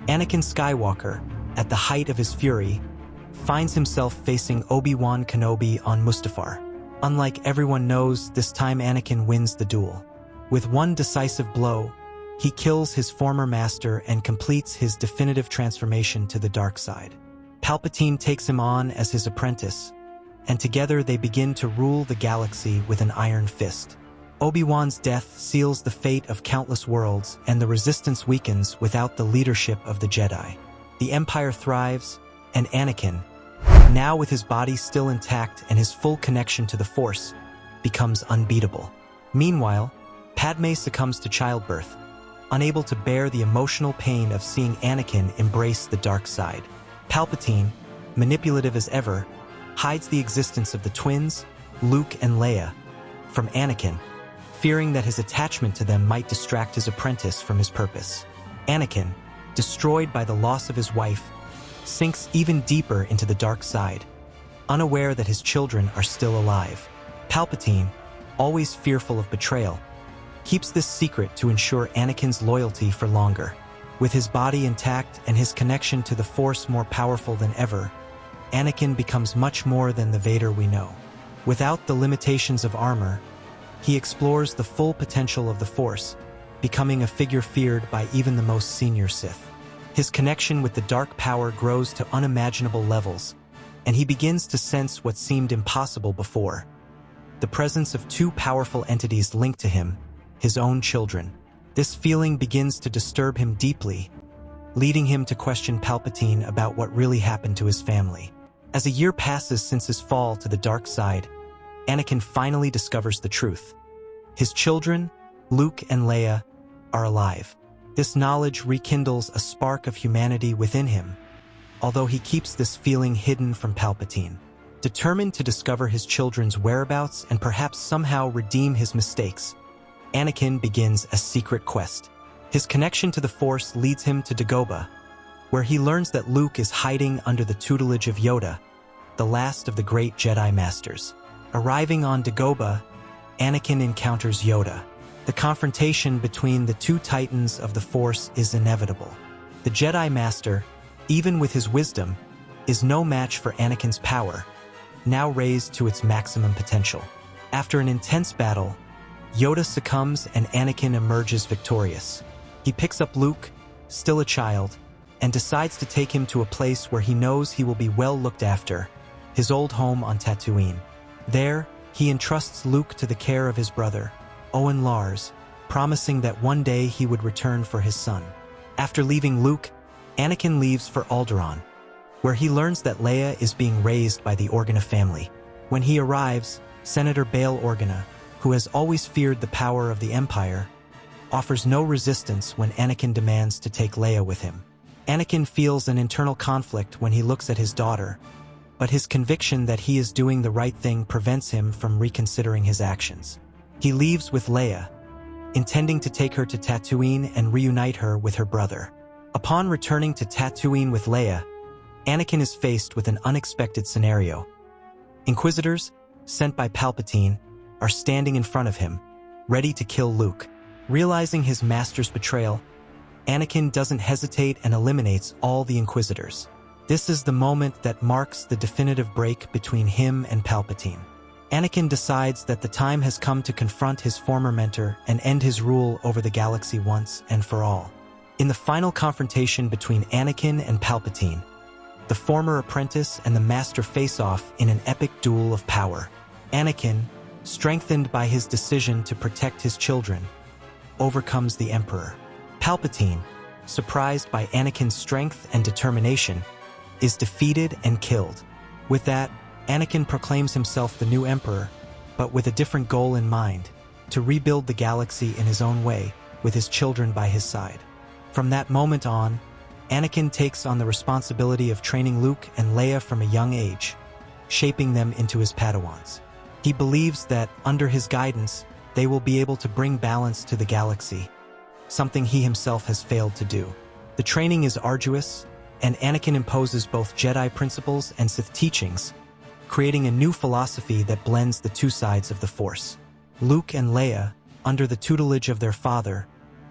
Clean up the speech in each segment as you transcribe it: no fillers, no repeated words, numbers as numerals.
Anakin Skywalker, at the height of his fury, finds himself facing Obi-Wan Kenobi on Mustafar. Unlike everyone knows, this time Anakin wins the duel. With one decisive blow, he kills his former master and completes his definitive transformation to the dark side. Palpatine takes him on as his apprentice, and together they begin to rule the galaxy with an iron fist. Obi-Wan's death seals the fate of countless worlds, and the Resistance weakens without the leadership of the Jedi. The Empire thrives, and Anakin, now with his body still intact and his full connection to the Force, becomes unbeatable. Meanwhile, Padme succumbs to childbirth, unable to bear the emotional pain of seeing Anakin embrace the dark side. Palpatine, manipulative as ever, hides the existence of the twins, Luke and Leia, from Anakin, fearing that his attachment to them might distract his apprentice from his purpose. Anakin, destroyed by the loss of his wife, sinks even deeper into the dark side, unaware that his children are still alive. Palpatine, always fearful of betrayal, keeps this secret to ensure Anakin's loyalty for longer. With his body intact and his connection to the Force more powerful than ever, Anakin becomes much more than the Vader we know. Without the limitations of armor, he explores the full potential of the Force, becoming a figure feared by even the most senior Sith. His connection with the dark power grows to unimaginable levels, and he begins to sense what seemed impossible before: the presence of two powerful entities linked to him, his own children. This feeling begins to disturb him deeply, leading him to question Palpatine about what really happened to his family. As a year passes since his fall to the dark side, Anakin finally discovers the truth. His children, Luke and Leia, are alive. This knowledge rekindles a spark of humanity within him, although he keeps this feeling hidden from Palpatine. Determined to discover his children's whereabouts and perhaps somehow redeem his mistakes, Anakin begins a secret quest. His connection to the Force leads him to Dagobah, where he learns that Luke is hiding under the tutelage of Yoda, the last of the great Jedi Masters. Arriving on Dagobah, Anakin encounters Yoda. The confrontation between the two titans of the Force is inevitable. The Jedi Master, even with his wisdom, is no match for Anakin's power, now raised to its maximum potential. After an intense battle, Yoda succumbs and Anakin emerges victorious. He picks up Luke, still a child, and decides to take him to a place where he knows he will be well looked after, his old home on Tatooine. There, he entrusts Luke to the care of his brother, Owen Lars, promising that one day he would return for his son. After leaving Luke, Anakin leaves for Alderaan, where he learns that Leia is being raised by the Organa family. When he arrives, Senator Bail Organa, who has always feared the power of the Empire, offers no resistance when Anakin demands to take Leia with him. Anakin feels an internal conflict when he looks at his daughter, but his conviction that he is doing the right thing prevents him from reconsidering his actions. He leaves with Leia, intending to take her to Tatooine and reunite her with her brother. Upon returning to Tatooine with Leia, Anakin is faced with an unexpected scenario. Inquisitors, sent by Palpatine, are standing in front of him, ready to kill Luke. Realizing his master's betrayal, Anakin doesn't hesitate and eliminates all the Inquisitors. This is the moment that marks the definitive break between him and Palpatine. Anakin decides that the time has come to confront his former mentor and end his rule over the galaxy once and for all. In the final confrontation between Anakin and Palpatine, the former apprentice and the master face off in an epic duel of power. Anakin, strengthened by his decision to protect his children, overcomes the Emperor. Palpatine, surprised by Anakin's strength and determination, is defeated and killed. With that, Anakin proclaims himself the new Emperor, but with a different goal in mind: to rebuild the galaxy in his own way, with his children by his side. From that moment on, Anakin takes on the responsibility of training Luke and Leia from a young age, shaping them into his Padawans. He believes that, under his guidance, they will be able to bring balance to the galaxy, something he himself has failed to do. The training is arduous, and Anakin imposes both Jedi principles and Sith teachings, creating a new philosophy that blends the two sides of the Force. Luke and Leia, under the tutelage of their father,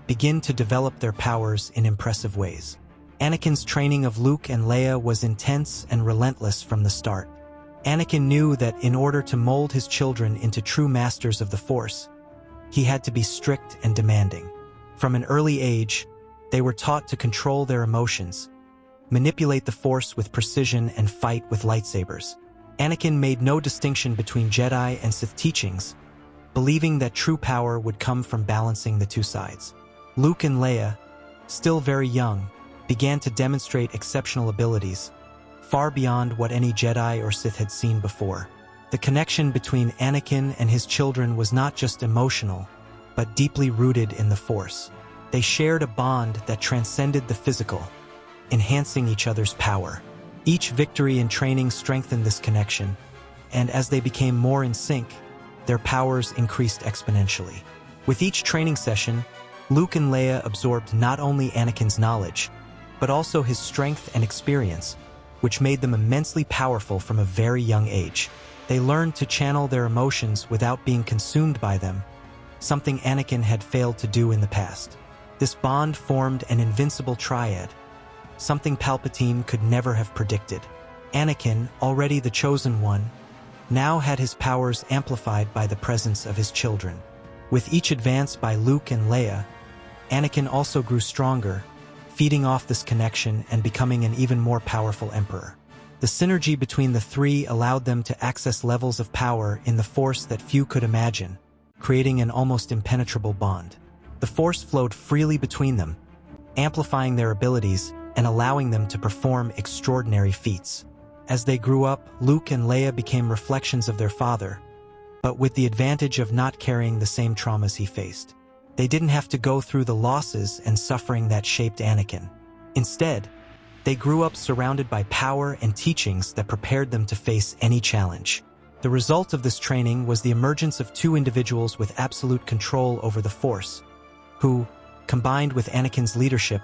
begin to develop their powers in impressive ways. Anakin's training of Luke and Leia was intense and relentless from the start. Anakin knew that in order to mold his children into true masters of the Force, he had to be strict and demanding. From an early age, they were taught to control their emotions, manipulate the Force with precision, and fight with lightsabers. Anakin made no distinction between Jedi and Sith teachings, believing that true power would come from balancing the two sides. Luke and Leia, still very young, began to demonstrate exceptional abilities, far beyond what any Jedi or Sith had seen before. The connection between Anakin and his children was not just emotional, but deeply rooted in the Force. They shared a bond that transcended the physical, enhancing each other's power. Each victory in training strengthened this connection, and as they became more in sync, their powers increased exponentially. With each training session, Luke and Leia absorbed not only Anakin's knowledge, but also his strength and experience, which made them immensely powerful from a very young age. They learned to channel their emotions without being consumed by them, something Anakin had failed to do in the past. This bond formed an invincible triad, something Palpatine could never have predicted. Anakin, already the chosen one, now had his powers amplified by the presence of his children. With each advance by Luke and Leia, Anakin also grew stronger, feeding off this connection and becoming an even more powerful emperor. The synergy between the three allowed them to access levels of power in the Force that few could imagine, creating an almost impenetrable bond. The Force flowed freely between them, amplifying their abilities and allowing them to perform extraordinary feats. As they grew up, Luke and Leia became reflections of their father, but with the advantage of not carrying the same traumas he faced. They didn't have to go through the losses and suffering that shaped Anakin. Instead, they grew up surrounded by power and teachings that prepared them to face any challenge. The result of this training was the emergence of two individuals with absolute control over the Force, who, combined with Anakin's leadership,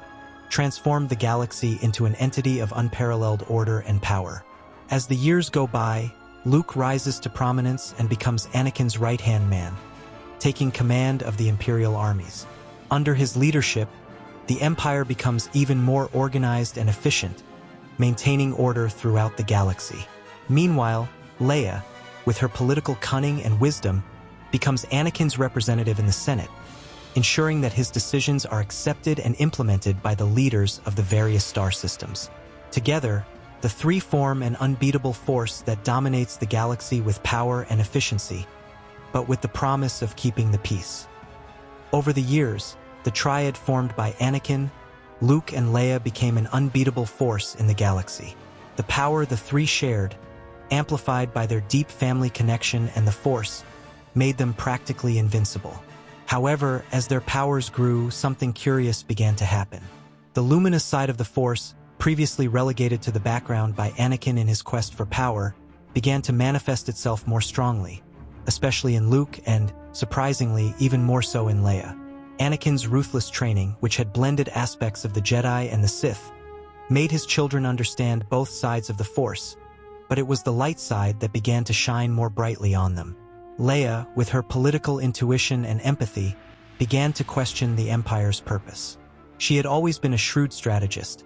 transformed the galaxy into an entity of unparalleled order and power. As the years go by, Luke rises to prominence and becomes Anakin's right-hand man, taking command of the Imperial armies. Under his leadership, the Empire becomes even more organized and efficient, maintaining order throughout the galaxy. Meanwhile, Leia, with her political cunning and wisdom, becomes Anakin's representative in the Senate, ensuring that his decisions are accepted and implemented by the leaders of the various star systems. Together, the three form an unbeatable force that dominates the galaxy with power and efficiency, but with the promise of keeping the peace. Over the years, the triad formed by Anakin, Luke, and Leia became an unbeatable force in the galaxy. The power the three shared, amplified by their deep family connection and the Force, made them practically invincible. However, as their powers grew, something curious began to happen. The luminous side of the Force, previously relegated to the background by Anakin in his quest for power, began to manifest itself more strongly, especially in Luke and, surprisingly, even more so in Leia. Anakin's ruthless training, which had blended aspects of the Jedi and the Sith, made his children understand both sides of the Force, but it was the light side that began to shine more brightly on them. Leia, with her political intuition and empathy, began to question the Empire's purpose. She had always been a shrewd strategist,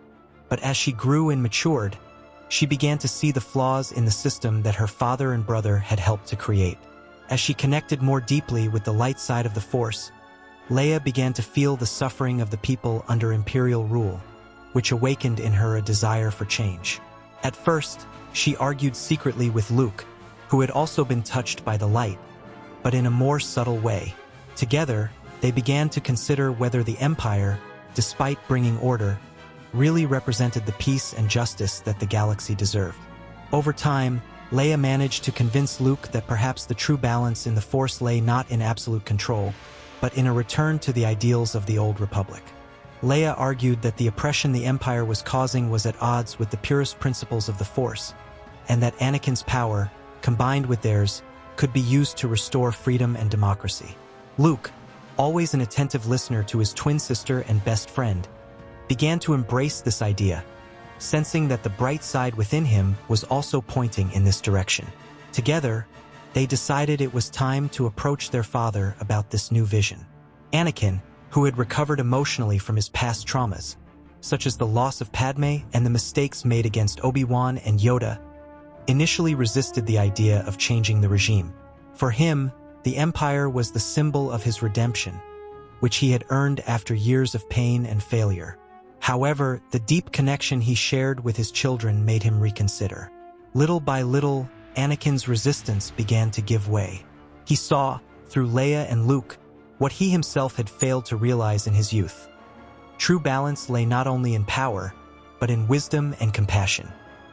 but as she grew and matured, she began to see the flaws in the system that her father and brother had helped to create. As she connected more deeply with the light side of the Force, Leia began to feel the suffering of the people under Imperial rule, which awakened in her a desire for change. At first, she argued secretly with Luke, who had also been touched by the light, but in a more subtle way. Together, they began to consider whether the Empire, despite bringing order, really represented the peace and justice that the galaxy deserved. Over time, Leia managed to convince Luke that perhaps the true balance in the Force lay not in absolute control, but in a return to the ideals of the Old Republic. Leia argued that the oppression the Empire was causing was at odds with the purest principles of the Force, and that Anakin's power, combined with theirs, could be used to restore freedom and democracy. Luke, always an attentive listener to his twin sister and best friend, began to embrace this idea, sensing that the bright side within him was also pointing in this direction. Together, they decided it was time to approach their father about this new vision. Anakin, who had recovered emotionally from his past traumas, such as the loss of Padme and the mistakes made against Obi-Wan and Yoda, initially resisted the idea of changing the regime. For him, the Empire was the symbol of his redemption, which he had earned after years of pain and failure. However, the deep connection he shared with his children made him reconsider. Little by little, Anakin's resistance began to give way. He saw, through Leia and Luke, what he himself had failed to realize in his youth. True balance lay not only in power, but in wisdom and compassion.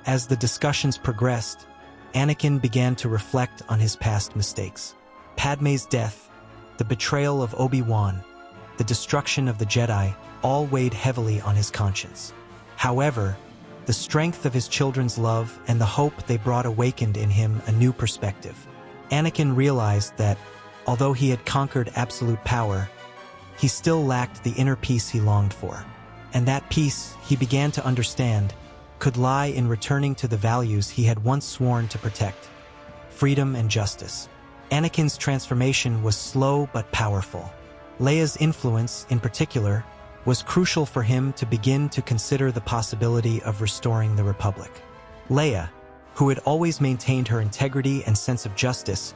As the discussions progressed, Anakin began to reflect on his past mistakes. Padme's death, the betrayal of Obi-Wan, the destruction of the Jedi, all weighed heavily on his conscience. However, the strength of his children's love and the hope they brought awakened in him a new perspective. Anakin realized that, although he had conquered absolute power, he still lacked the inner peace he longed for. And that peace, he began to understand, could lie in returning to the values he had once sworn to protect: freedom and justice. Anakin's transformation was slow but powerful. Leia's influence, in particular, was crucial for him to begin to consider the possibility of restoring the Republic. Leia, who had always maintained her integrity and sense of justice,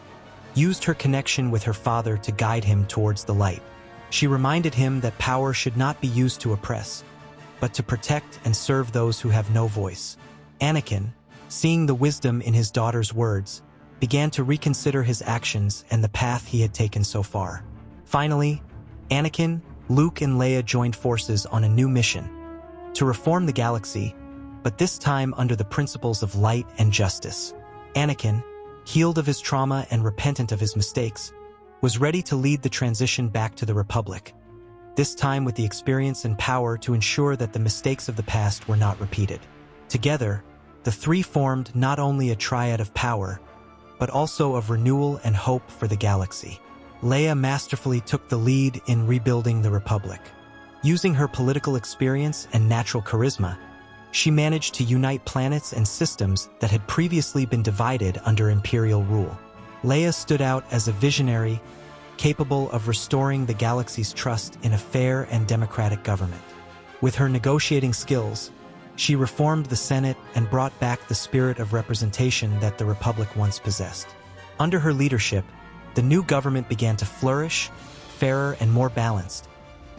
used her connection with her father to guide him towards the light. She reminded him that power should not be used to oppress, but to protect and serve those who have no voice. Anakin, seeing the wisdom in his daughter's words, began to reconsider his actions and the path he had taken so far. Finally, Anakin, Luke, and Leia joined forces on a new mission: to reform the galaxy, but this time under the principles of light and justice. Anakin, healed of his trauma and repentant of his mistakes, was ready to lead the transition back to the Republic, this time with the experience and power to ensure that the mistakes of the past were not repeated. Together, the three formed not only a triad of power, but also of renewal and hope for the galaxy. Leia masterfully took the lead in rebuilding the Republic. Using her political experience and natural charisma, she managed to unite planets and systems that had previously been divided under imperial rule. Leia stood out as a visionary, capable of restoring the galaxy's trust in a fair and democratic government. With her negotiating skills, she reformed the Senate and brought back the spirit of representation that the Republic once possessed. Under her leadership, the new government began to flourish, fairer and more balanced,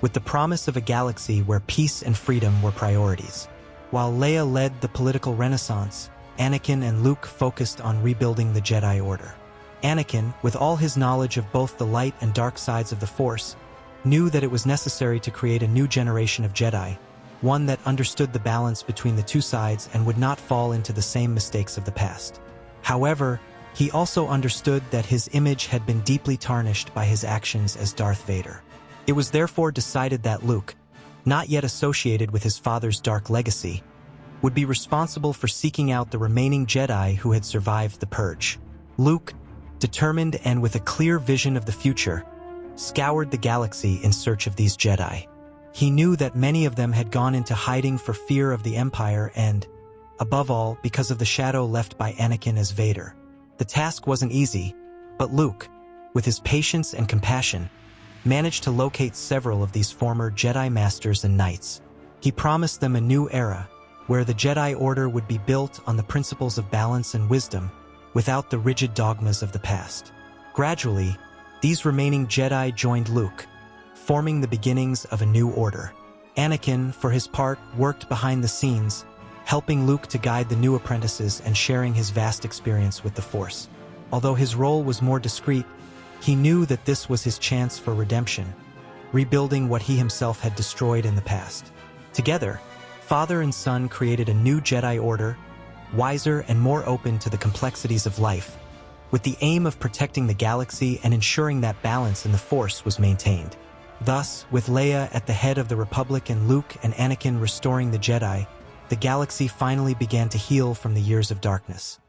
with the promise of a galaxy where peace and freedom were priorities. While Leia led the political renaissance, Anakin and Luke focused on rebuilding the Jedi Order. Anakin, with all his knowledge of both the light and dark sides of the Force, knew that it was necessary to create a new generation of Jedi, one that understood the balance between the two sides and would not fall into the same mistakes of the past. However, he also understood that his image had been deeply tarnished by his actions as Darth Vader. It was therefore decided that Luke, not yet associated with his father's dark legacy, would be responsible for seeking out the remaining Jedi who had survived the Purge. Luke, determined and with a clear vision of the future, scoured the galaxy in search of these Jedi. He knew that many of them had gone into hiding for fear of the Empire and, above all, because of the shadow left by Anakin as Vader. The task wasn't easy, but Luke, with his patience and compassion, managed to locate several of these former Jedi Masters and Knights. He promised them a new era, where the Jedi Order would be built on the principles of balance and wisdom, without the rigid dogmas of the past. Gradually, these remaining Jedi joined Luke, forming the beginnings of a new order. Anakin, for his part, worked behind the scenes, helping Luke to guide the new apprentices and sharing his vast experience with the Force. Although his role was more discreet, he knew that this was his chance for redemption, rebuilding what he himself had destroyed in the past. Together, father and son created a new Jedi Order, wiser and more open to the complexities of life, with the aim of protecting the galaxy and ensuring that balance in the Force was maintained. Thus, with Leia at the head of the Republic and Luke and Anakin restoring the Jedi, the galaxy finally began to heal from the years of darkness.